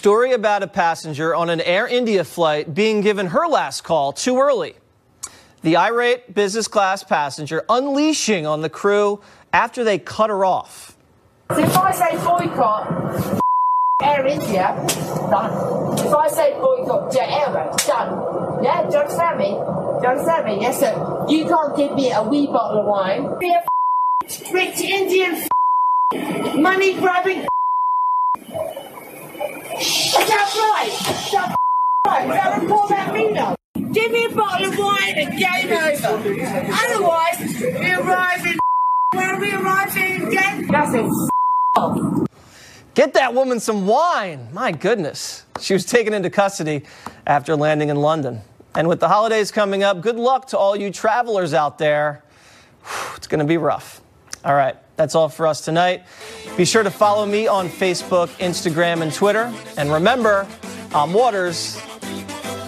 Story about a passenger on an Air India flight being given her last call too early. The irate business class passenger unleashing on the crew after they cut her off. So if I say boycott Air India, done. If I say boycott Jet Airways, done. Yeah, do you understand me? Do you understand me? Yes, sir. You can't give me a wee bottle of wine. Be a rich Indian money grabbing. Is that right? Is that right? Is that a report about me now? Give me a bottle of wine and game over. Otherwise, we arrive in. Where are we arriving again? That's it. Get that woman some wine. My goodness. She was taken into custody after landing in London. And with the holidays coming up, good luck to all you travelers out there. It's going to be rough. All right, that's all for us tonight. Be sure to follow me on Facebook, Instagram, and Twitter. And remember, I'm Waters,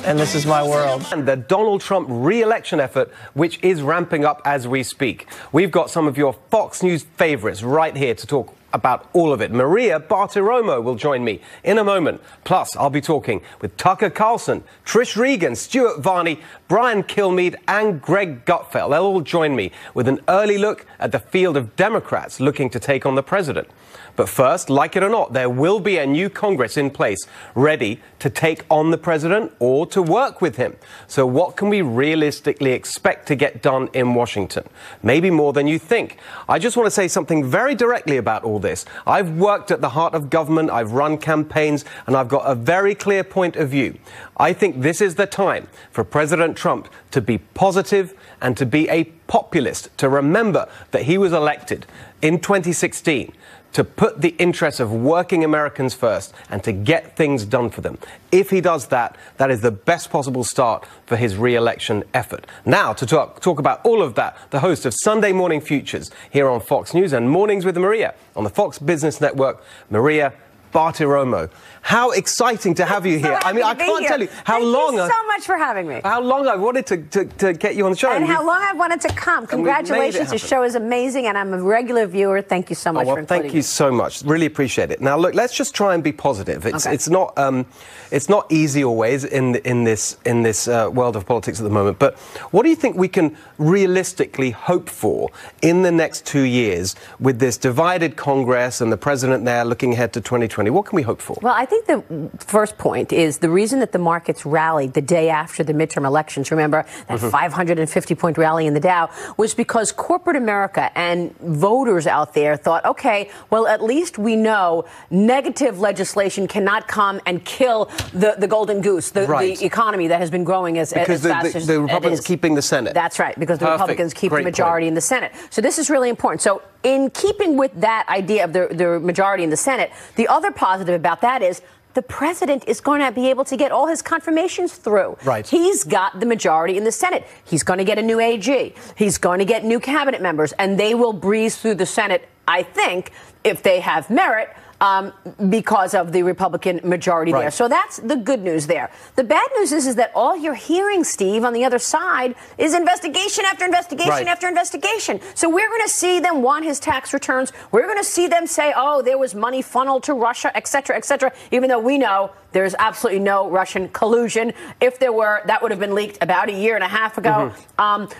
and this is my world. And the Donald Trump re-election effort, which is ramping up as we speak. We've got some of your Fox News favorites right here to talk about all of it. Maria Bartiromo will join me in a moment. Plus, I'll be talking with Tucker Carlson, Trish Regan, Stuart Varney, Brian Kilmeade, and Greg Gutfeld. They'll all join me with an early look at the field of Democrats looking to take on the president. But first, like it or not, there will be a new Congress in place ready to take on the president or to work with him. So what can we realistically expect to get done in Washington? Maybe more than you think. I just want to say something very directly about all this. I've worked at the heart of government, I've run campaigns, and I've got a very clear point of view. I think this is the time for President Trump to be positive and to be a populist, to remember that he was elected in 2016 to put the interests of working Americans first and to get things done for them. If he does that, that is the best possible start for his re-election effort. Now, to talk about all of that, the host of Sunday Morning Futures here on Fox News and Mornings with Maria on the Fox Business Network, Maria Bartiromo. How exciting to have you here. I mean, I can't tell you how long. Thank you so much for having me. How long I've wanted to get you on the show. And how long I've wanted to come. Congratulations. Your show is amazing, and I'm a regular viewer. Thank you so much for including me. Thank you so much. Really appreciate it. Now, look, let's just try and be positive. It's not easy always in this world of politics at the moment. But what do you think we can realistically hope for in the next 2 years with this divided Congress and the president there looking ahead to 2020? What can we hope for? Well, I think the first point is the reason that the markets rallied the day after the midterm elections, remember that 550-point rally in the Dow, was because corporate America and voters out there thought, okay, well, at least we know negative legislation cannot come and kill the golden goose, the economy that has been growing as fast as the Republicans keeping the Senate. That's right, because the Republicans keep the majority in the Senate. So this is really important. So in keeping with that idea of the majority in the Senate, the other positive about that is the president is going to be able to get all his confirmations through. Right. He's got the majority in the Senate. He's going to get a new AG. He's going to get new cabinet members, and they will breeze through the Senate, I think, if they have merit, because of the Republican majority there. So that's the good news there. The bad news is that all you're hearing, Steve, on the other side is investigation after investigation after investigation. So we're going to see them want his tax returns. We're going to see them say, oh, there was money funneled to Russia, et cetera, even though we know there's absolutely no Russian collusion. If there were, that would have been leaked about a year and a half ago.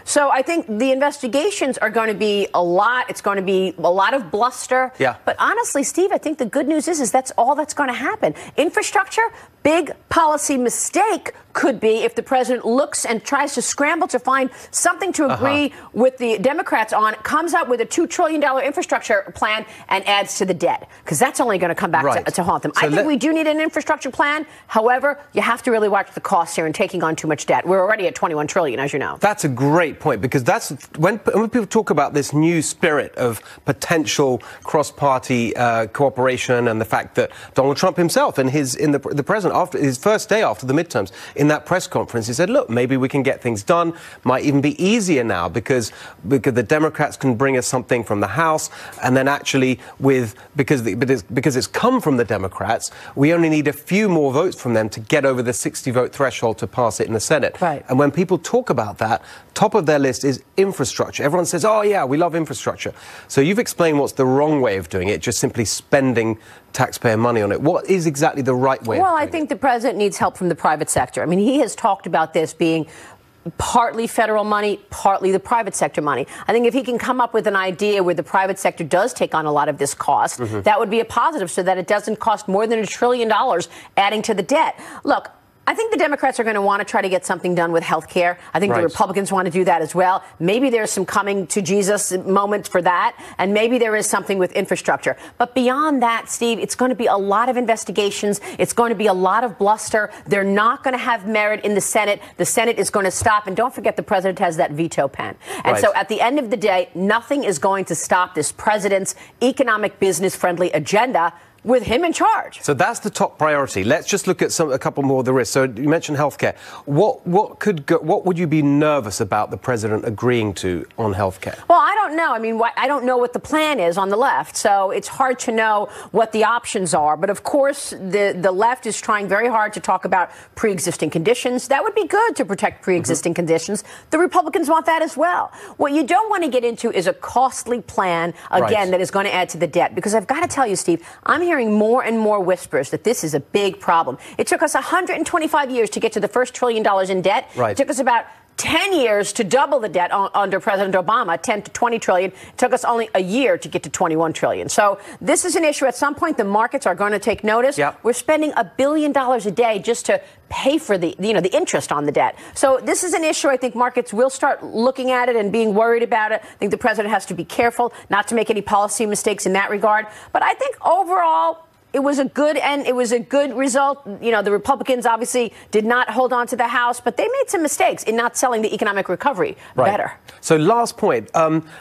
So I think the investigations are going to be a lot. It's going to be a lot of bluster. Yeah. But honestly, Steve, I think the good news is that's all that's going to happen. Infrastructure, big policy mistake could be if the president looks and tries to scramble to find something to agree with the Democrats on, comes up with a $2 trillion infrastructure plan and adds to the debt, because that's only going to come back to haunt them. So I think we do need an infrastructure plan. However, you have to really watch the costs here and taking on too much debt. We're already at $21 trillion, as you know. That's a great point, because that's when people talk about this new spirit of potential cross-party cooperation and the fact that Donald Trump himself and the president after his first day after the midterms, in that press conference, he said, look, maybe we can get things done. Might even be easier now because the Democrats can bring us something from the House, and then actually because it's come from the Democrats, we only need a few more votes from them to get over the 60-vote threshold to pass it in the Senate. Right. And when people talk about that, top of their list is infrastructure. Everyone says, oh, yeah, we love infrastructure. So you've explained what's the wrong way of doing it, just simply spending taxpayer money on it. What is exactly the right way of doing it? Well, I think the president needs help from the private sector. I mean, he has talked about this being partly federal money, partly the private sector money. I think if he can come up with an idea where the private sector does take on a lot of this cost, that would be a positive so that it doesn't cost more than $1 trillion adding to the debt. Look, I think the Democrats are going to want to try to get something done with health care. I think the Republicans want to do that as well. Maybe there's some coming to Jesus moment for that. And maybe there is something with infrastructure. But beyond that, Steve, it's going to be a lot of investigations. It's going to be a lot of bluster. They're not going to have merit in the Senate. The Senate is going to stop. And don't forget, the president has that veto pen. And so at the end of the day, nothing is going to stop this president's economic, business-friendly agenda with him in charge. So that's the top priority. Let's just look at a couple more of the risks. So you mentioned healthcare. What would you be nervous about the president agreeing to on healthcare? Well, I don't know. I mean, I don't know what the plan is on the left, so it's hard to know what the options are. But of course, the left is trying very hard to talk about pre-existing conditions. That would be good to protect pre-existing conditions. The Republicans want that as well. What you don't want to get into is a costly plan, again, that is going to add to the debt. Because I've got to tell you, Steve, I'm hearing more and more whispers that this is a big problem. It took us 125 years to get to the first $1 trillion in debt. It took us about 10 years to double the debt under President Obama, 10 to 20 trillion. It took us only a year to get to 21 trillion. So this is an issue. At some point, the markets are going to take notice. We're spending $1 billion a day just to pay for the interest on the debt. So this is an issue. I think markets will start looking at it and being worried about it. I think the president has to be careful not to make any policy mistakes in that regard. But I think overall, it was a good result. You know, the Republicans obviously did not hold on to the House, but they made some mistakes in not selling the economic recovery better. So last point,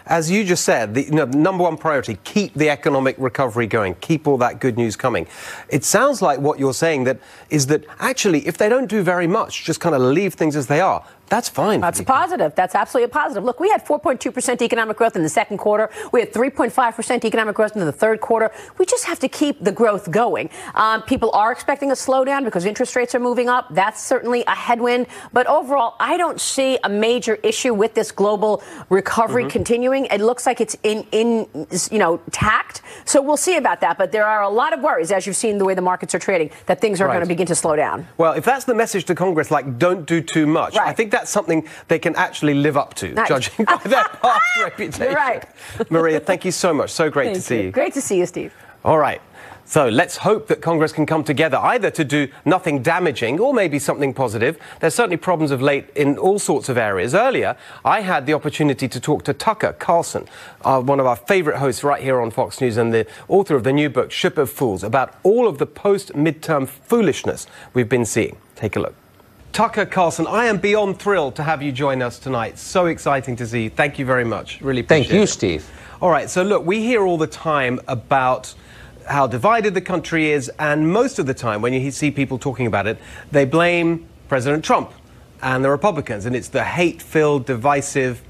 as you just said, the number one priority, keep the economic recovery going, keep all that good news coming. It sounds like what you're saying is that actually, if they don't do very much, just kind of leave things as they are, that's fine. That's a positive. That's absolutely a positive. Look, we had 4.2% economic growth in the second quarter. We had 3.5% economic growth in the third quarter. We just have to keep the growth going. People are expecting a slowdown because interest rates are moving up. That's certainly a headwind. But overall, I don't see a major issue with this global recovery continuing. It looks like it's tact. So we'll see about that. But there are a lot of worries, as you've seen the way the markets are trading, that things are going to begin to slow down. Well, if that's the message to Congress, like, don't do too much, I think that's something they can actually live up to, judging by their past reputation. You're right. Maria, thank you so much. So great to see you. Great to see you, Steve. All right. So let's hope that Congress can come together either to do nothing damaging or maybe something positive. There's certainly problems of late in all sorts of areas. Earlier, I had the opportunity to talk to Tucker Carlson, one of our favorite hosts right here on Fox News and the author of the new book, Ship of Fools, about all of the post-midterm foolishness we've been seeing. Take a look. Tucker Carlson, I am beyond thrilled to have you join us tonight. So exciting to see you. Thank you very much. Really appreciate it. Thank you, Steve. All right, so look, we hear all the time about how divided the country is, and most of the time when you see people talking about it, they blame President Trump and the Republicans, and it's the hate-filled, divisive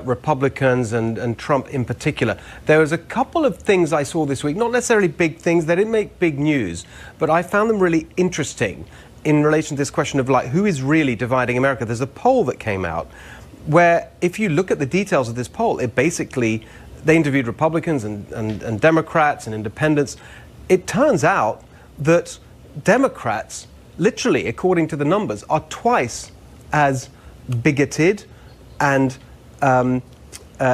Republicans and Trump in particular. There was a couple of things I saw this week, not necessarily big things, they didn't make big news, but I found them really interesting in relation to this question of, like, who is really dividing America. There's a poll that came out where, if you look at the details of this poll, it basically, they interviewed Republicans and Democrats and independents. It turns out that Democrats, literally, according to the numbers, are twice as bigoted and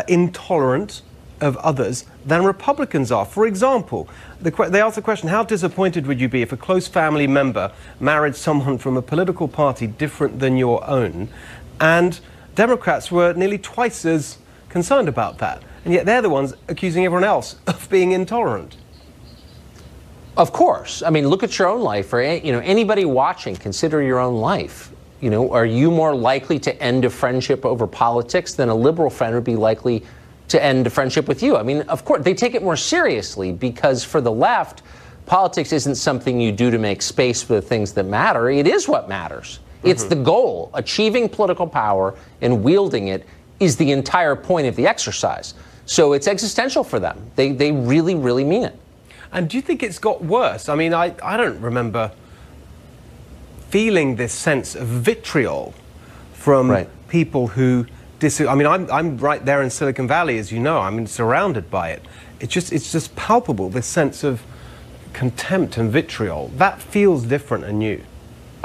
intolerant of others than Republicans are. For example, they asked the question, how disappointed would you be if a close family member married someone from a political party different than your own? And Democrats were nearly twice as concerned about that. And yet they're the ones accusing everyone else of being intolerant. Of course. I mean, look at your own life, or anybody watching, consider your own life. Are you more likely to end a friendship over politics than a liberal friend would be likely to end a friendship with you? I mean, of course, they take it more seriously because for the left, politics isn't something you do to make space for the things that matter. It is what matters. It's the goal. Achieving political power and wielding it is the entire point of the exercise. So it's existential for them. They really, really mean it. And do you think it's got worse? I mean, I don't remember feeling this sense of vitriol from people who disagree. I mean, I'm right there in Silicon Valley, as you know. I'm surrounded by it. It's just palpable, this sense of contempt and vitriol. That feels different and new.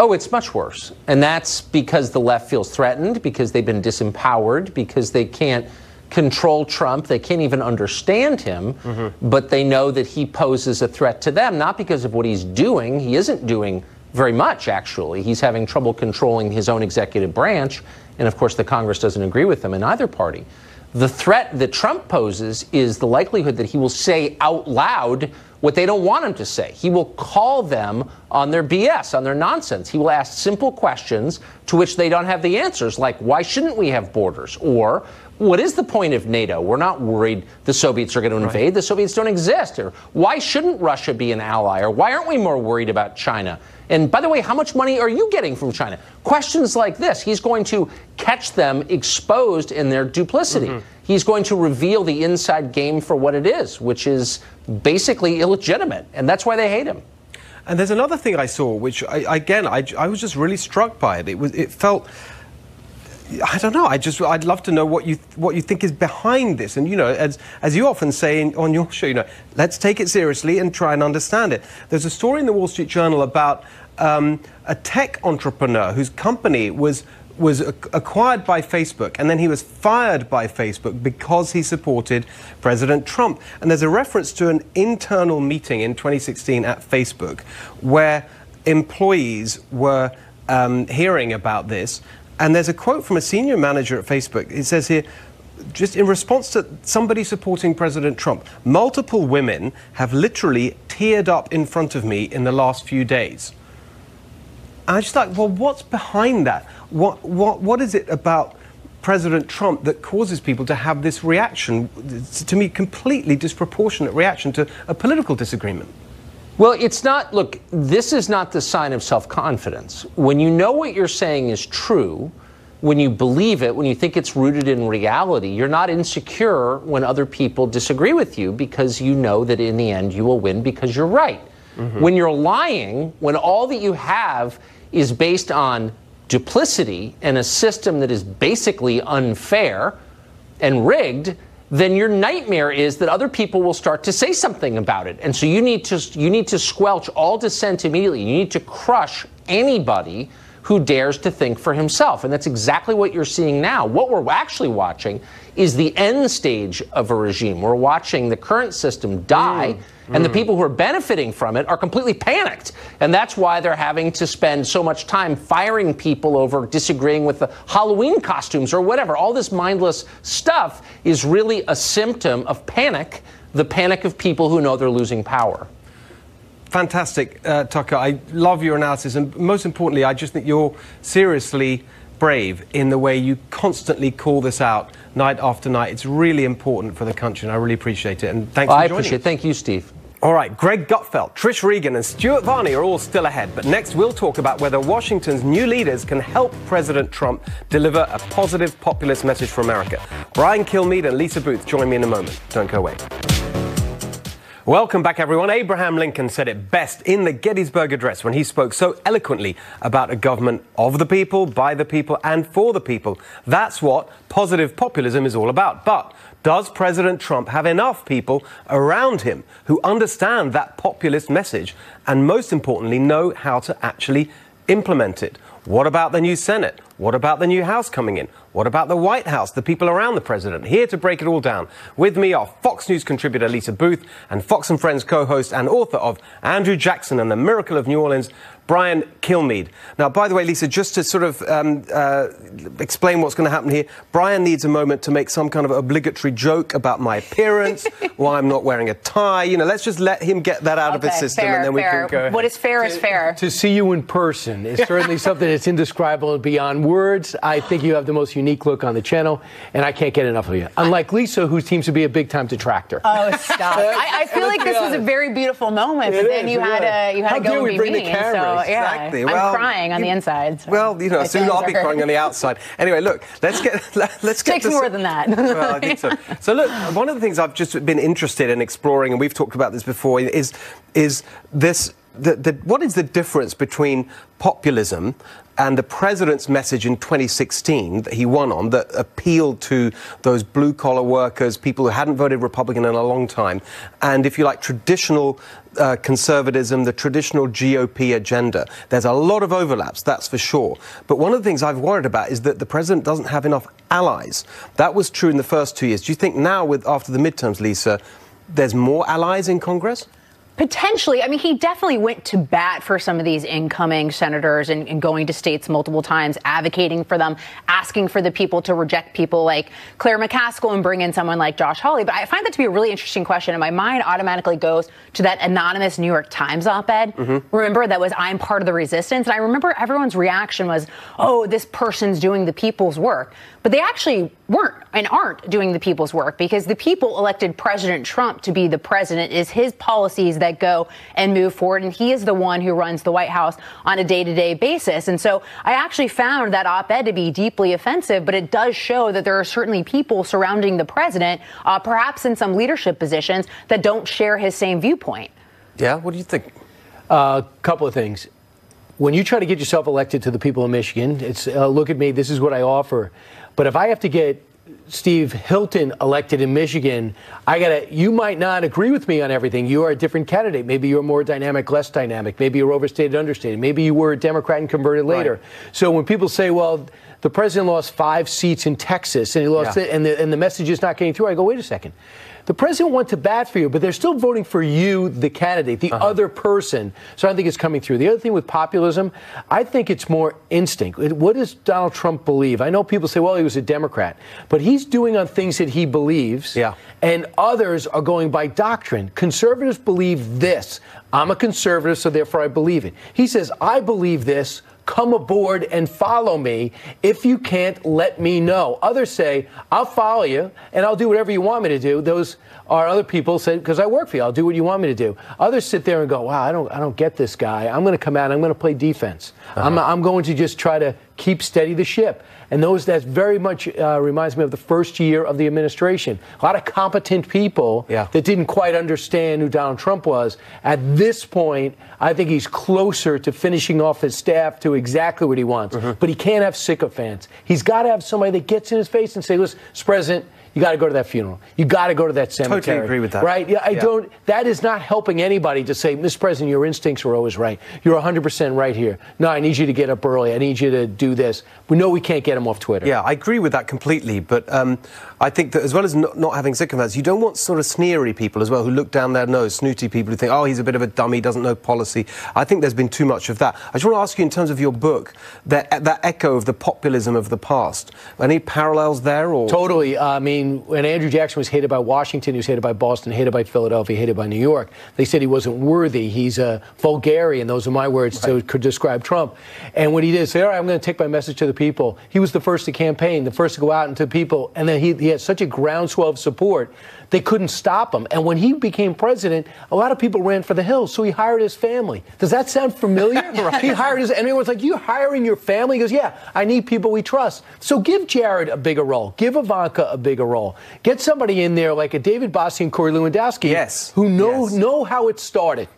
Oh, it's much worse. And that's because the left feels threatened, because they've been disempowered, because they can't control Trump. They can't even understand him, but they know that he poses a threat to them, not because of what he's doing. He isn't doing very much, actually. He's having trouble controlling his own executive branch, and of course the Congress doesn't agree with him in either party. The threat that Trump poses is the likelihood that he will say out loud what they don't want him to say. He will call them on their BS, on their nonsense. He will ask simple questions to which they don't have the answers, like, why shouldn't we have borders? Or, what is the point of NATO? We're not worried the Soviets are going to invade. The Soviets don't exist. Or why shouldn't Russia be an ally? Or why aren't we more worried about China? And by the way, how much money are you getting from China? Questions like this. He's going to catch them exposed in their duplicity. He's going to reveal the inside game for what it is, which is basically illegitimate. And that's why they hate him. And there's another thing I saw, which, I was just really struck by it. It felt... I don't know. I'd love to know what you think is behind this. And, you know, as you often say on your show, you know, let's take it seriously and try and understand it. There's a story in the Wall Street Journal about a tech entrepreneur whose company was acquired by Facebook, and then he was fired by Facebook because he supported President Trump. And there's a reference to an internal meeting in 2016 at Facebook where employees were hearing about this. And there's a quote from a senior manager at Facebook. It says here, just in response to somebody supporting President Trump, multiple women have literally teared up in front of me in the last few days. And I just thought, well, what's behind that? What is it about President Trump that causes people to have this reaction, to me, completely disproportionate reaction to a political disagreement? Well, it's not, look, this is not the sign of self-confidence. When you know what you're saying is true, when you believe it, when you think it's rooted in reality, you're not insecure when other people disagree with you because you know that in the end you will win because you're right. When you're lying, when all that you have is based on duplicity and a system that is basically unfair and rigged, then your nightmare is that other people will start to say something about it. And so you need to squelch all dissent immediately. You need to crush anybody who dares to think for himself. And that's exactly what you're seeing now. What we're actually watching is the end stage of a regime. We're watching the current system die, and the people who are benefiting from it are completely panicked. And that's why they're having to spend so much time firing people over disagreeing with the Halloween costumes or whatever. All this mindless stuff is really a symptom of panic, the panic of people who know they're losing power. Fantastic, Tucker. I love your analysis, and most importantly, I just think you're seriously brave in the way you constantly call this out night after night. It's really important for the country, and I really appreciate it. And thanks for joining. I appreciate it. Thank you, Steve. All right, Greg Gutfeld, Trish Regan, and Stuart Varney are all still ahead. But next, we'll talk about whether Washington's new leaders can help President Trump deliver a positive populist message for America. Brian Kilmeade and Lisa Booth join me in a moment. Don't go away. Welcome back, everyone. Abraham Lincoln said it best in the Gettysburg Address when he spoke so eloquently about a government of the people, by the people, and for the people. That's what positive populism is all about. But does President Trump have enough people around him who understand that populist message and, most importantly, know how to actually implement it? What about the new Senate? What about the new House coming in? What about the White House, the people around the president? Here to break it all down with me are Fox News contributor Lisa Booth and Fox & Friends co-host and author of Andrew Jackson and the Miracle of New Orleans, Brian Kilmeade. Now, by the way, Lisa, just to sort of explain what's going to happen here, Brian needs a moment to make some kind of obligatory joke about my appearance, why I'm not wearing a tie. You know, let's just let him get that out of his system, fair, and then we fair. can go ahead. What is fair is fair. To see you in person is certainly something that's indescribable beyond words. I think you have the most unique look on the channel, and I can't get enough of you. Unlike Lisa, who seems to be a big-time detractor. Oh, stop. I feel like this was a very beautiful moment, but then you had to go and be mean. So, yeah, exactly. I'm crying on the inside. So. Well, soon I'll be crying on the outside. Anyway, look, let's get takes more than that. Well, I think so. So look, one of the things I've just been interested in exploring, and we've talked about this before, is this. What is the difference between populism and the president's message in 2016 that he won on, that appealed to those blue-collar workers, people who hadn't voted Republican in a long time, and, if you like, traditional conservatism, the traditional GOP agenda? There's a lot of overlaps, that's for sure. But one of the things I've worried about is that the president doesn't have enough allies. That was true in the first 2 years. Do you think now, after the midterms, Lisa, there's more allies in Congress? Potentially. I mean, he definitely went to bat for some of these incoming senators and going to states multiple times, advocating for them, asking for the people to reject people like Claire McCaskill and bring in someone like Josh Hawley. But I find that to be a really interesting question, and my mind automatically goes to that anonymous New York Times op-ed. Mm-hmm. Remember, that was, "I'm part of the resistance." And I remember everyone's reaction was, oh, this person's doing the people's work. But they actually weren't and aren't doing the people's work, because the people elected President Trump to be the president. It is his policies that go and move forward, and he is the one who runs the White House on a day-to-day basis. And so I actually found that op-ed to be deeply offensive, but it does show that there are certainly people surrounding the president, perhaps in some leadership positions, that don't share his same viewpoint. Yeah, what do you think? A couple of things. When you try to get yourself elected to the people of Michigan, it's look at me, this is what I offer. But if I have to get Steve Hilton elected in Michigan, you might not agree with me on everything. You are a different candidate. Maybe you're more dynamic, less dynamic. Maybe you're overstated, understated. Maybe you were a Democrat and converted later. Right. So when people say, well, the president lost 5 seats in Texas and he lost it, and the message is not getting through, I go, wait a second. The president went to bat for you, but they're still voting for you, the candidate, the other person. So I don't think it's coming through. The other thing with populism, I think it's more instinct. What does Donald Trump believe? I know people say, well, he was a Democrat, but he's doing on things that he believes, and others are going by doctrine. Conservatives believe this. I'm a conservative, so therefore I believe it. He says, I believe this. Come aboard and follow me. If you can't, let me know. Others say, I'll follow you and I'll do whatever you want me to do. Those are other people say, because I work for you, I'll do what you want me to do. Others sit there and go, wow, I don't get this guy. I'm going to come out, I'm going to play defense. I'm going to just try to keep steady the ship. And that very much reminds me of the first year of the administration. A lot of competent people that didn't quite understand who Donald Trump was. At this point, I think he's closer to finishing off his staff to exactly what he wants. But he can't have sycophants. He's got to have somebody that gets in his face and say, listen, Mr. President, you got to go to that funeral. You got to go to that cemetery. Totally agree with that. Right? Yeah, I don't. That is not helping anybody to say, Mr. President, your instincts were always right. You're 100% right here. No, I need you to get up early. I need you to do this. We know we can't get him off Twitter. Yeah, I agree with that completely. But I think that as well as not having sycophants, you don't want sort of sneery people as well who look down their nose, snooty people who think, oh, he's a bit of a dummy, doesn't know policy. I think there's been too much of that. I just want to ask you, in terms of your book, that echo of the populism of the past, any parallels there? Or? Totally. I mean, when Andrew Jackson was hated by Washington, he was hated by Boston, hated by Philadelphia, hated by New York, they said he wasn't worthy. He's a vulgarian. Those are my words to describe Trump. And what he did is say, all right, I'm going to take my message to the people. He was the first to campaign, the first to go out into people. And then he had such a groundswell of support, they couldn't stop him. And when he became president, a lot of people ran for the hills, so he hired his family. Does that sound familiar? He hired and everyone's like, you hiring your family? He goes, yeah, I need people we trust. So give Jared a bigger role. Give Ivanka a bigger role. Get somebody in there like a David Bossie and Corey Lewandowski who know how it started.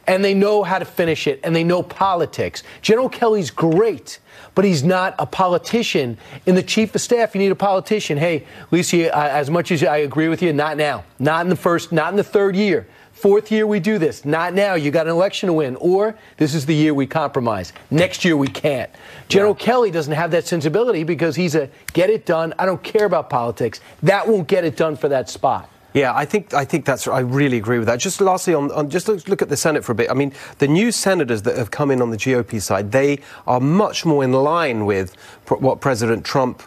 And they know how to finish it, and they know politics. General Kelly's great, but he's not a politician. In the chief of staff, you need a politician. Hey, Lisa, as much as I agree with you, not now. Not in the third year. 4th year we do this. Not now. You got an election to win. Or this is the year we compromise. Next year we can't. General Kelly doesn't have that sensibility because he's a get it done. I don't care about politics. That won't get it done for that spot. Yeah, I think that's. I really agree with that. Just lastly, on just look at the Senate for a bit. I mean, the new senators that have come in on the GOP side, they are much more in line with what President Trump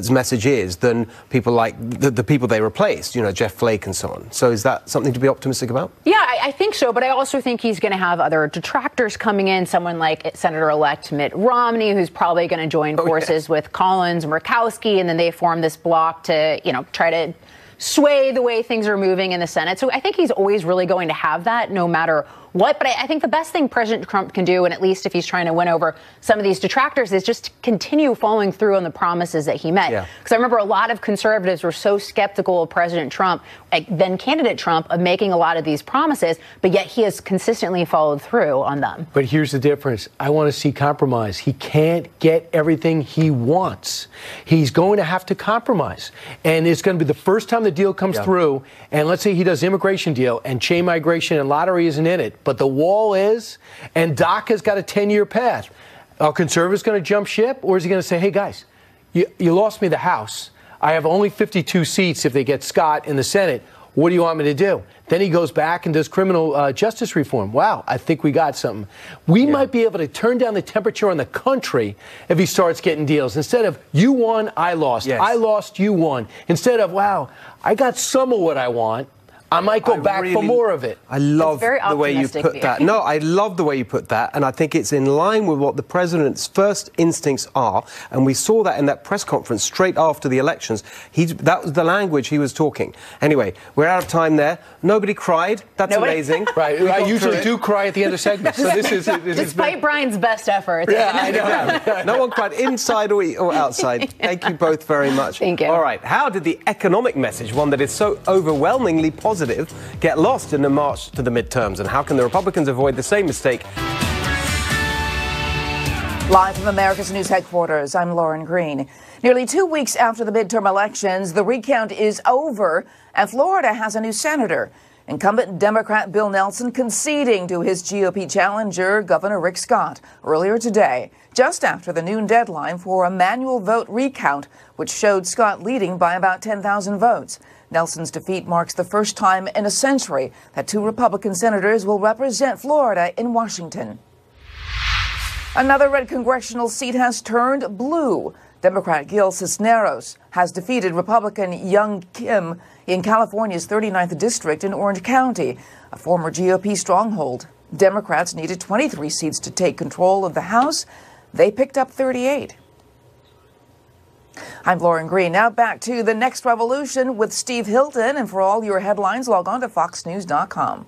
message is than people like the people they replaced, Jeff Flake and so on. So is that something to be optimistic about? Yeah, I think so. But I also think he's going to have other detractors coming in, someone like Senator-elect Mitt Romney, who's probably going to join forces with Collins and Murkowski, and then they form this bloc to, try to sway the way things are moving in the Senate. So I think he's always really going to have that no matter what. But I think the best thing President Trump can do, and at least if he's trying to win over some of these detractors, is just continue following through on the promises that he made. Because I remember a lot of conservatives were so skeptical of President Trump, then candidate Trump, of making a lot of these promises, but yet he has consistently followed through on them. But here's the difference. I want to see compromise. He can't get everything he wants. He's going to have to compromise. And it's going to be the first time the deal comes through, and let's say he does immigration deal, and chain migration and lottery isn't in it, but the wall is, and DACA's got a 10-year path. Are conservatives going to jump ship, or is he going to say, hey, guys, you lost me the House. I have only 52 seats if they get Scott in the Senate. What do you want me to do? Then he goes back and does criminal justice reform. Wow, I think we got something. We might be able to turn down the temperature on the country if he starts getting deals. Instead of, you won, I lost. I lost, you won. Instead of, wow, I got some of what I want. I might go back for more of it. I love the way you put that. No, I love the way you put that, and I think it's in line with what the president's first instincts are, and we saw that in that press conference straight after the elections. That was the language he was talking. Anyway, we're out of time there. Nobody cried. That's amazing. Right. I usually do cry at the end of segments. So this is despite Brian's best efforts. Yeah, I know. No one cried inside or outside. Thank you both very much. Thank you. All right. How did the economic message, one that is so overwhelmingly positive, get lost in the march to the midterms, and how can the Republicans avoid the same mistake? Live from America's News Headquarters, I'm Lauren Green. Nearly 2 weeks after the midterm elections, the recount is over, and Florida has a new senator. Incumbent Democrat Bill Nelson conceding to his GOP challenger, Governor Rick Scott, earlier today, just after the noon deadline for a manual vote recount, which showed Scott leading by about 10,000 votes. Nelson's defeat marks the first time in a century that 2 Republican senators will represent Florida in Washington. Another red congressional seat has turned blue. Democrat Gil Cisneros has defeated Republican Young Kim in California's 39th district in Orange County, a former GOP stronghold. Democrats needed 23 seats to take control of the House. They picked up 38. I'm Lauren Green. Now back to the next revolution with Steve Hilton. And for all your headlines, log on to foxnews.com.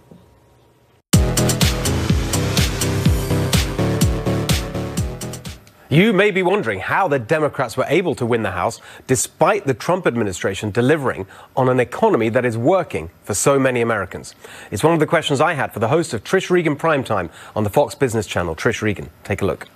You may be wondering how the Democrats were able to win the House despite the Trump administration delivering on an economy that is working for so many Americans. It's one of the questions I had for the host of Trish Regan Primetime on the Fox Business Channel. Trish Regan, take a look.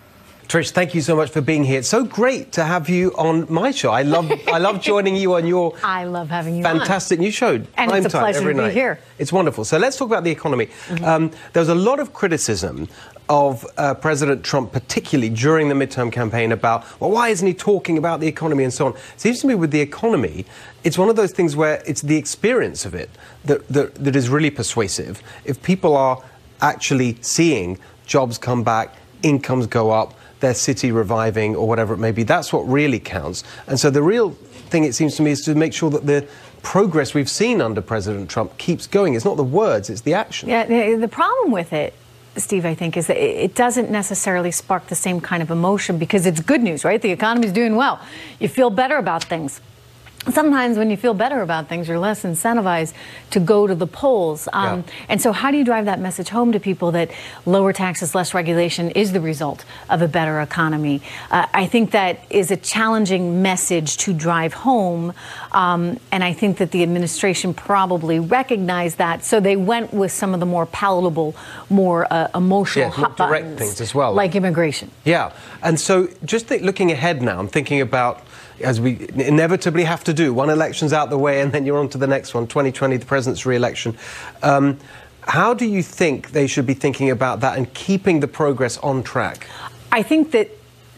Trish, thank you so much for being here. It's so great to have you on my show. I love joining you on your I love having you fantastic new show. And it's a pleasure to be here. It's wonderful. So let's talk about the economy. There was a lot of criticism of President Trump, particularly during the midterm campaign, about, well, why isn't he talking about the economy and so on? It seems to me with the economy, it's one of those things where it's the experience of it that is really persuasive. If people are actually seeing jobs come back, incomes go up, their city reviving or whatever it may be, that's what really counts. And so the real thing, it seems to me, is to make sure that the progress we've seen under President Trump keeps going. It's not the words, it's the action. Yeah, the problem with it, Steve, I think, is that it doesn't necessarily spark the same kind of emotion because it's good news, right? The economy's doing well. You feel better about things. Sometimes when you feel better about things, you're less incentivized to go to the polls. And so how do you drive that message home to people that lower taxes, less regulation is the result of a better economy? I think that is a challenging message to drive home. And I think that the administration probably recognized that. So they went with some of the more palatable, more emotional hot direct buttons, things as well. like immigration. Yeah. And so just looking ahead now, I'm thinking about, as we inevitably have to do, one election's out the way and then you're on to the next one, 2020, the president's re-election. How do you think they should be thinking about that and keeping the progress on track? I think that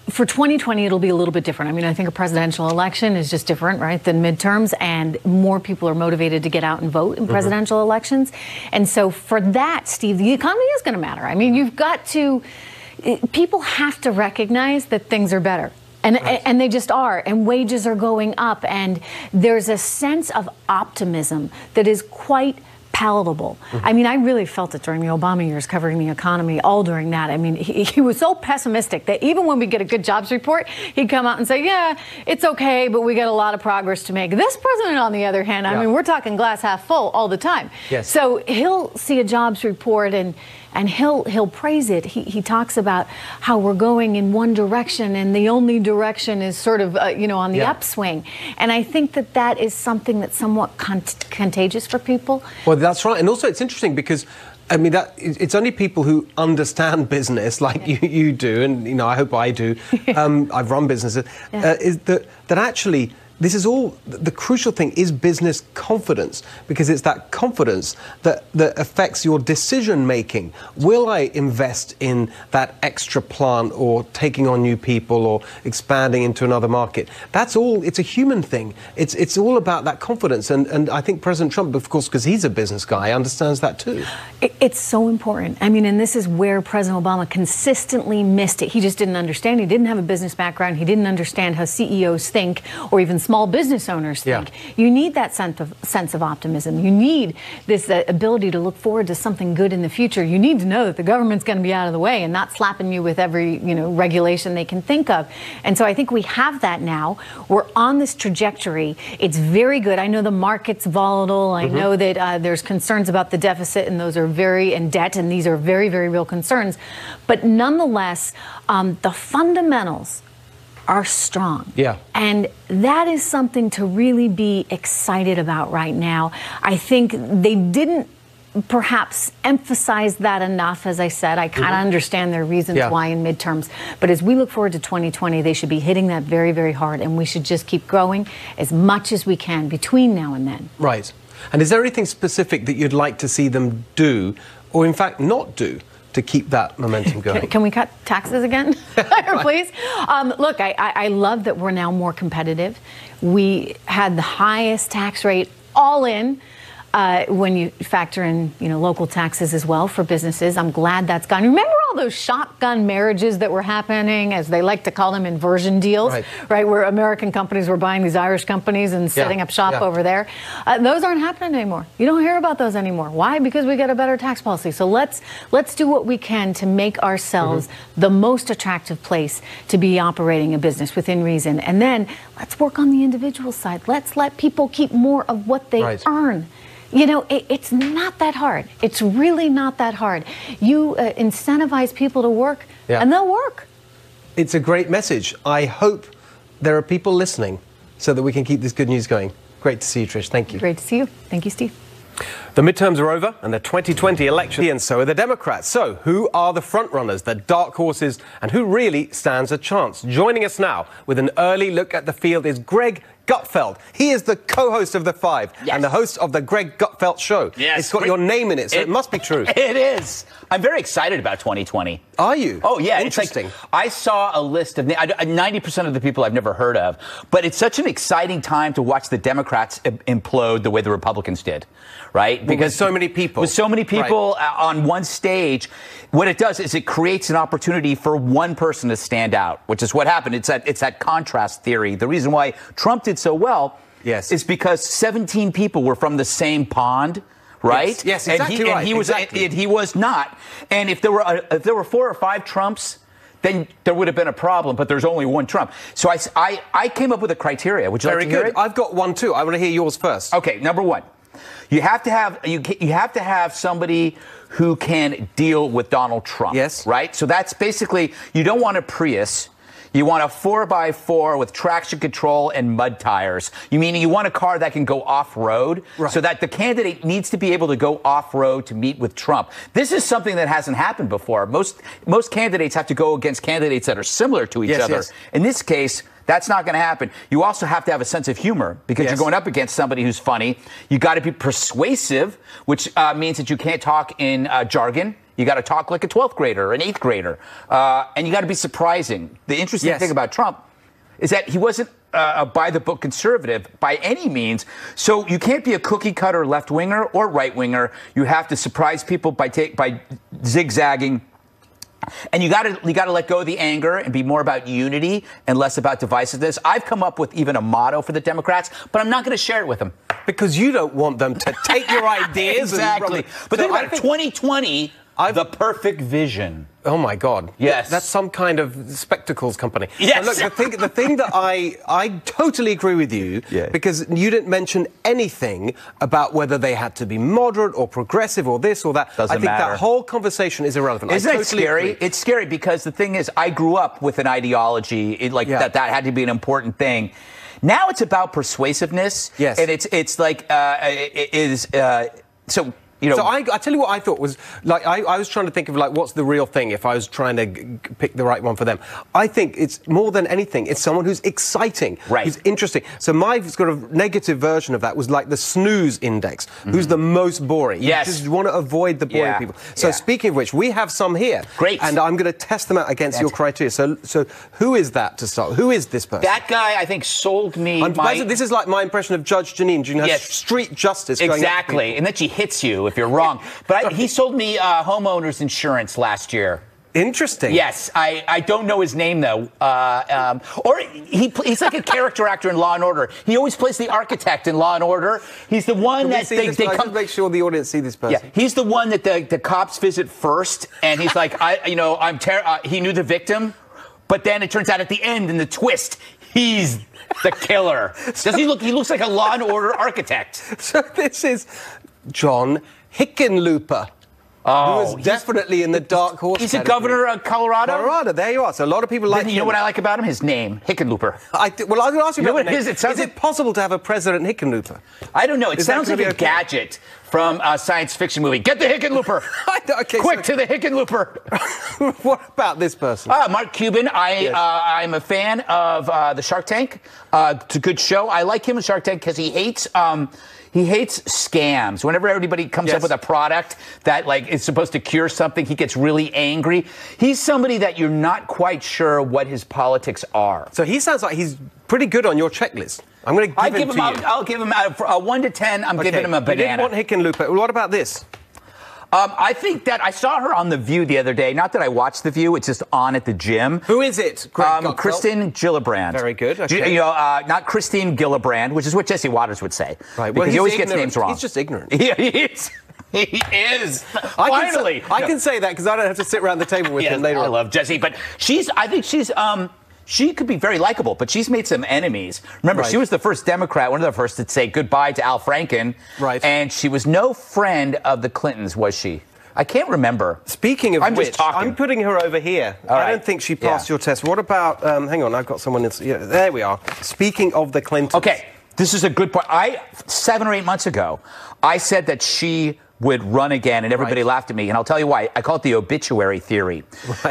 for 2020, it'll be a little bit different. I mean, I think a presidential election is just different, right, than midterms, and more people are motivated to get out and vote in presidential elections. And so for that, Steve, the economy is going to matter. I mean, you've got to, people have to recognize that things are better. And they just are. And wages are going up. And there's a sense of optimism that is quite palatable. I mean, I really felt it during the Obama years covering the economy, all during that. I mean, he was so pessimistic that even when we get a good jobs report, he'd come out and say, yeah, it's okay, but we got a lot of progress to make. This president, on the other hand, I mean, we're talking glass half full all the time. Yes. So he'll see a jobs report and he'll praise it. He talks about how we're going in one direction and the only direction is sort of, on the upswing. And I think that is something that's somewhat contagious for people. Well, that's right. And also it's interesting because, I mean, it's only people who understand business like you do, and, I hope I do. I've run businesses, is that actually this is all, the crucial thing is business confidence, because it's that confidence that affects your decision making. Will I invest in that extra plant or taking on new people or expanding into another market? That's all, it's a human thing. It's all about that confidence. And I think President Trump, of course, because he's a business guy, understands that too. It's so important. I mean, and this is where President Obama consistently missed it. He just didn't understand. He didn't have a business background. He didn't understand how CEOs think or even small business owners think. You need that sense of optimism. You need this ability to look forward to something good in the future. You need to know that the government's going to be out of the way and not slapping you with every regulation they can think of. And so I think we have that now. We're on this trajectory. It's very good. I know the market's volatile. I know that there's concerns about the deficit, and those are in debt, and these are very, very real concerns. But nonetheless, the fundamentals are strong. Yeah. And that is something to really be excited about right now. I think they didn't perhaps emphasize that enough. As I said, I kind of understand their reasons why in midterms. But as we look forward to 2020, they should be hitting that very, very hard. And we should just keep growing as much as we can between now and then. Right. And is there anything specific that you'd like to see them do, or in fact not do, to keep that momentum going? Can we cut taxes again, please? Look, I love that we're now more competitive. We had the highest tax rate all in when you factor in, local taxes as well for businesses. I'm glad that's gone. Remember all those shotgun marriages that were happening, as they like to call them, inversion deals, right? Where American companies were buying these Irish companies and setting up shop over there. Those aren't happening anymore. You don't hear about those anymore. Why? Because we got a better tax policy. So let's do what we can to make ourselves the most attractive place to be operating a business within reason. And then let's work on the individual side. Let's let people keep more of what they earn. It's not that hard. It's really not that hard. You incentivize people to work, and they'll work. It's a great message. I hope there are people listening so that we can keep this good news going. Great to see you, Trish. Thank you. Great to see you. Thank you, Steve. The midterms are over and the 2020 election, and so are the Democrats. So who are the frontrunners, the dark horses, and who really stands a chance? Joining us now with an early look at the field is Greg Gutfeld. He is the co-host of The Five and the host of the Greg Gutfeld Show. Yes. It's got your name in it, so it must be true. It is. I'm very excited about 2020. Are you? Oh, yeah. Interesting. It's like, I saw a list of 90% of the people I've never heard of, but it's such an exciting time to watch the Democrats implode the way the Republicans did, right? Because with so many people. With so many people on one stage, what it does is it creates an opportunity for one person to stand out, which is what happened. It's that contrast theory. The reason why Trump did so well is because 17 people were from the same pond. Right? Yes, exactly right. And he was not. And if there were 4 or 5 Trumps, then there would have been a problem. But there's only one Trump. So I came up with a criteria. Would you like to hear it? I've got one too. I want to hear yours first. Okay. Number one, you have to have somebody who can deal with Donald Trump. Yes. Right. So that's basically, you don't want a Prius. You want a 4x4 with traction control and mud tires. Meaning you want a car that can go off-road, so that the candidate needs to be able to go off-road to meet with Trump. This is something that hasn't happened before. Most candidates have to go against candidates that are similar to each other. Yes. In this case, that's not going to happen. You also have to have a sense of humor, because you're going up against somebody who's funny. You got to be persuasive, which means that you can't talk in jargon. You got to talk like a 12th grader or an 8th grader. And you got to be surprising. The interesting thing about Trump is that he wasn't a by-the-book conservative by any means. So you can't be a cookie-cutter left-winger or right-winger. You have to surprise people by zigzagging And you got to let go of the anger and be more about unity and less about divisiveness. I've come up with even a motto for the Democrats, but I'm not going to share it with them. Because you don't want them to take your ideas. Exactly. But think about 2020, the perfect vision. Oh, my God. Yes. That's some kind of spectacles company. Yes. Now, look, the thing that I totally agree with you, because you didn't mention anything about whether they had to be moderate or progressive or this or that. Doesn't I think matter. that whole conversation is irrelevant. Isn't it totally scary? agree. It's scary because the thing is, I grew up with an ideology that had to be an important thing. Now it's about persuasiveness. Yes. And it's like, so... You know, so I tell you what I thought was, like, I was trying to think of, like, what's the real thing if I was trying to pick the right one for them. I think it's more than anything, it's someone who's exciting, who's interesting. So my sort of negative version of that was like the snooze index, who's the most boring. Yes. You just want to avoid the boring people. So speaking of which, we have some here. Great. And I'm going to test them out against your criteria. So who is that to start? Who is this person? That guy, I think, sold me This is like my impression of Judge Janine. You have street justice going Exactly. And then she hits you if you're wrong. But he sold me homeowners insurance last year. Interesting. Yes, I don't know his name though. Or he's like a character actor in Law and Order. He always plays the architect in Law and Order. He's the one that they come. Make sure the audience see this person. Yeah, he's the one that the cops visit first, and he's like, he knew the victim, but then it turns out at the end in the twist, he's the killer. Does he look? He looks like a Law and Order architect. So this is John Hickenlooper. Who was definitely in the dark horse. He's a governor of Colorado. Colorado, there you are. So a lot of people like him. You know what I like about him? His name, Hickenlooper. Well, I was going to ask you about what it is. Is it possible to have a President Hickenlooper? I don't know. It sounds like a gadget from a science fiction movie. Get the Hickenlooper! Quick to the Hickenlooper! What about this person? Mark Cuban. I'm a fan of the Shark Tank. It's a good show. I like him in Shark Tank because he hates scams. Whenever everybody comes up with a product that is supposed to cure something, he gets really angry. He's somebody that you're not quite sure what his politics are. So he sounds like he's pretty good on your checklist. I'm going to give him to you. I'll give him a 1 to 10. I'm giving him a banana. You didn't want Hickenlooper. What about this? I think that I saw her on The View the other day. Not that I watched The View. It's just on at the gym. Who is it? Kristen Gillibrand. Very good. Okay. Not Christine Gillibrand, which is what Jesse Waters would say. Right. Because he always gets names wrong. He's just ignorant. He is. He is. Finally. I can say that because I don't have to sit around the table with him later on. I love Jesse. But I think she's... she could be very likable, but she's made some enemies. Remember, she was the first Democrat, one of the first to say goodbye to Al Franken. Right. And she was no friend of the Clintons, was she? I can't remember. Speaking of which, I'm putting her over here. I don't think she passed your test. What about, hang on, I've got someone else. Yeah, there we are. Speaking of the Clintons. Okay, this is a good point. 7 or 8 months ago, I said that she would run again, and everybody laughed at me. And I'll tell you why. I call it the obituary theory.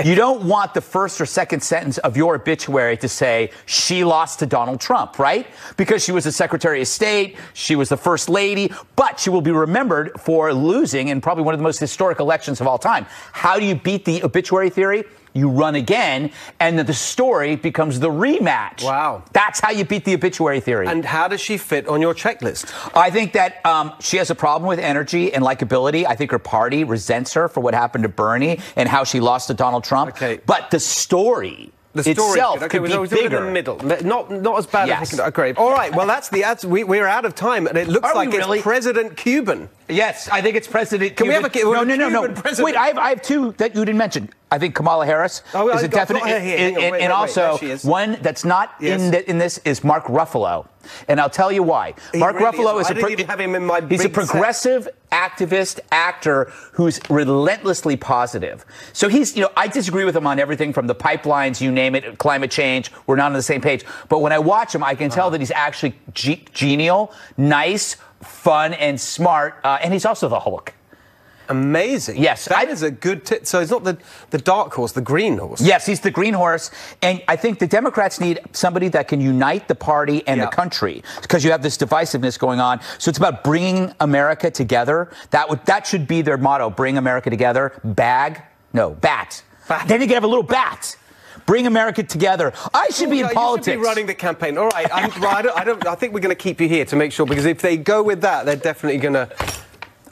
You don't want the first or second sentence of your obituary to say, she lost to Donald Trump, right? Because she was the Secretary of State, she was the First Lady, but she will be remembered for losing in probably one of the most historic elections of all time. How do you beat the obituary theory? You run again, and the story becomes the rematch. Wow. That's how you beat the obituary theory. And how does she fit on your checklist? I think that she has a problem with energy and likability. I think her party resents her for what happened to Bernie and how she lost to Donald Trump. Okay. But the story itself could be bigger. In the middle. Not as bad as okay. All right, well, that's the ads. We're out of time, and it looks like it's President Cuban. Yes, I think it's President Cuban. Can we have a No. President? Wait, I have two that you didn't mention. I think Kamala Harris is a definite, and also one that's not in this is Mark Ruffalo, and I'll tell you why. Mark Ruffalo is he's a progressive activist actor who's relentlessly positive. So he's, I disagree with him on everything from the pipelines, you name it, climate change. We're not on the same page. But when I watch him, I can tell that he's actually genial, nice, fun, and smart, and he's also the Hulk. Amazing. Yes. That is a good tip. So it's not the dark horse, the green horse. Yes, he's the green horse. And I think the Democrats need somebody that can unite the party and the country because you have this divisiveness going on. So it's about bringing America together. That should be their motto, bring America together. Bat. Then you can have a little bat. Bring America together. I should be in politics. You should be running the campaign. All right. I think we're going to keep you here to make sure, because if they go with that, they're definitely going to...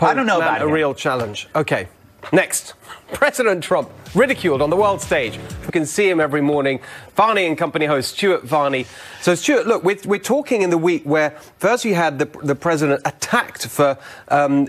I don't know about a real challenge. Okay, next. President Trump. ridiculed on the world stage. You can see him every morning. Varney and Company host Stuart Varney. So, Stuart, look, we're talking in the week where first you had the president attacked for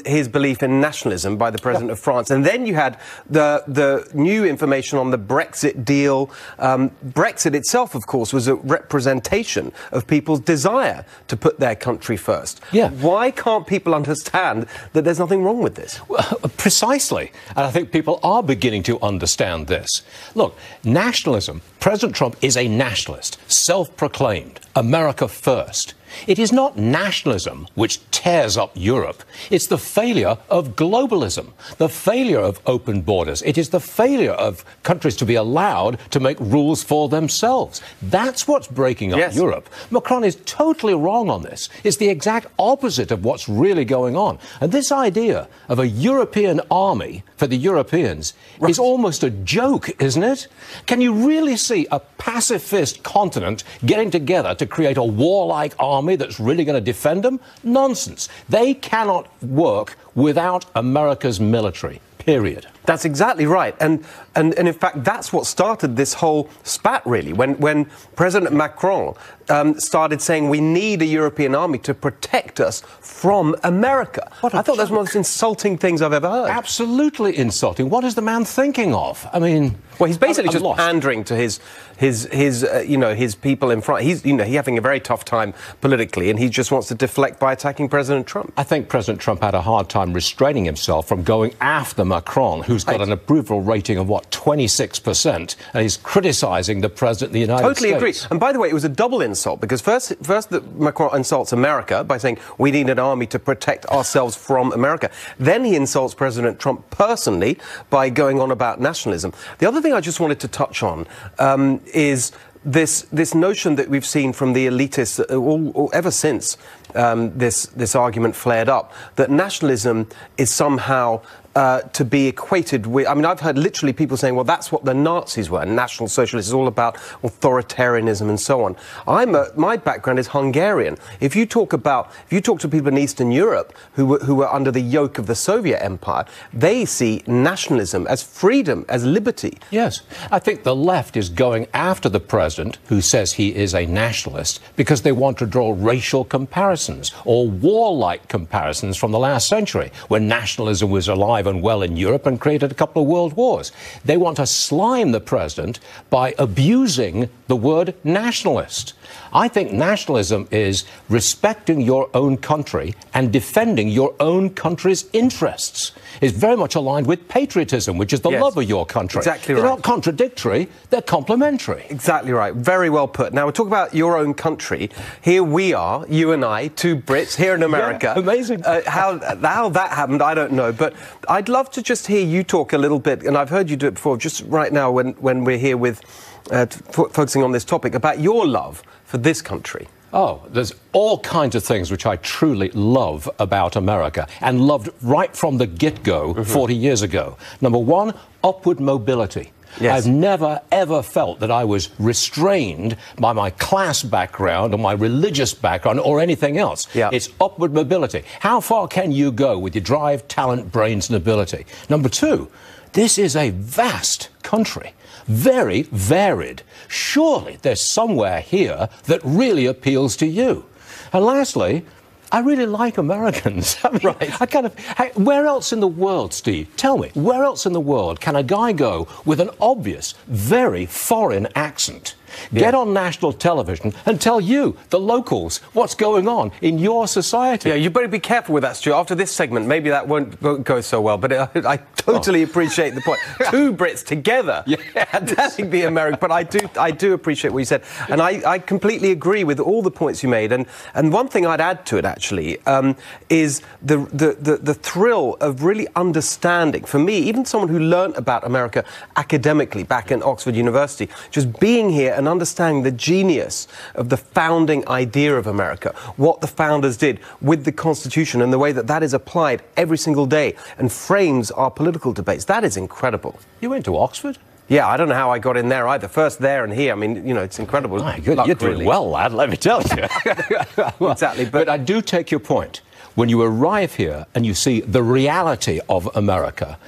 his belief in nationalism by the president of France, and then you had the new information on the Brexit deal. Brexit itself, of course, was a representation of people's desire to put their country first. Yeah. Why can't people understand that there's nothing wrong with this? Well, precisely. And I think people are beginning to understand this. Look, nationalism, President Trump is a nationalist, self-proclaimed, America first. It is not nationalism which tears up Europe. It's the failure of globalism, the failure of open borders. It is the failure of countries to be allowed to make rules for themselves. That's what's breaking up Europe. Macron is totally wrong on this. It's the exact opposite of what's really going on. And this idea of a European army for the Europeans is almost a joke, isn't it? Can you really see a pacifist continent getting together to create a warlike army that's really going to defend them? Nonsense. They cannot work without America's military, period. That's exactly right. And in fact, that's what started this whole spat, really, when President Macron started saying we need a European army to protect us from America. I thought that's one of the most insulting things I've ever heard. Absolutely insulting. What is the man thinking of? I mean... Well, he's basically just pandering to his people in France. He's having a very tough time politically, and he just wants to deflect by attacking President Trump. I think President Trump had a hard time restraining himself from going after Macron, who's got an approval rating of, 26%, and he's criticising the President of the United States. Totally agree. And by the way, it was a double insult, because first Macron insults America by saying we need an army to protect ourselves from America. Then he insults President Trump personally by going on about nationalism. The other thing I just wanted to touch on is this notion that we've seen from the elitists ever since this argument flared up, that nationalism is somehow to be equated with... I mean, I've heard literally people saying, well, that's what the Nazis were. National Socialists is all about authoritarianism and so on. My background is Hungarian. If you talk to people in Eastern Europe who were under the yoke of the Soviet Empire, they see nationalism as freedom, as liberty. Yes. I think the left is going after the president who says he is a nationalist because they want to draw racial comparisons or warlike comparisons from the last century, when nationalism was alive and well in Europe and created a couple of world wars. They want to slime the president by abusing the word nationalist. I think nationalism is respecting your own country and defending your own country's interests. It's very much aligned with patriotism, which is the love of your country. Exactly right. They're not contradictory, they're complementary. Exactly right. Very well put. Now, we'll talk about your own country. Here we are, you and I, two Brits here in America. Yeah, amazing. How that happened, I don't know. But I'd love to just hear you talk a little bit, and I've heard you do it before, just right now when we're here with focusing on this topic, about your love for this country. Oh, there's all kinds of things which I truly love about America and loved right from the get-go 40 years ago. Number one, upward mobility. Yes. I've never, ever felt that I was restrained by my class background or my religious background or anything else. Yeah. It's upward mobility. How far can you go with your drive, talent, brains, and ability? Number two, this is a vast country. Very varied. Surely there's somewhere here that really appeals to you. And lastly, I really like Americans. I mean, where else in the world, Steve, tell me, where else in the world can a guy go with an obvious, very foreign accent, get on national television and tell you, the locals, what's going on in your society? Yeah, you better be careful with that, Stuart. After this segment, maybe that won't go so well, but I totally appreciate the point. Two Brits together, fantastic being American, but I do appreciate what you said. And I completely agree with all the points you made. And one thing I'd add to it, actually, is the thrill of really understanding, for me, even someone who learnt about America academically back in Oxford University, just being here and understanding the genius of the founding idea of America, what the founders did with the Constitution and the way that is applied every single day and frames our political debates. That is incredible. You went to Oxford? Yeah, I don't know how I got in there either. First there and here. I mean, it's incredible. My goodness, you're doing well, lad, let me tell you. Exactly. But I do take your point. When you arrive here and you see the reality of America,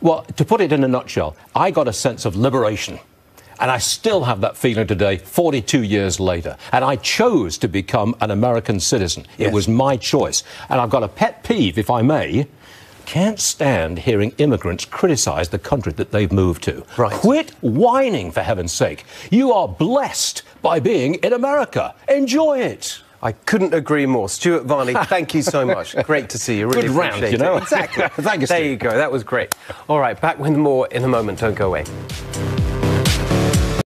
Well, to put it in a nutshell, I got a sense of liberation. And I still have that feeling today, 42 years later. And I chose to become an American citizen. Yes. It was my choice. And I've got a pet peeve, if I may. Can't stand hearing immigrants criticize the country that they've moved to. Right. Quit whining, for heaven's sake. You are blessed by being in America. Enjoy it. I couldn't agree more. Stuart Varney, thank you so much. Great to see you. Really Good round, appreciate you know. it. Exactly. Thank you, Steve. There you go. That was great. All right, back with more in a moment. Don't go away.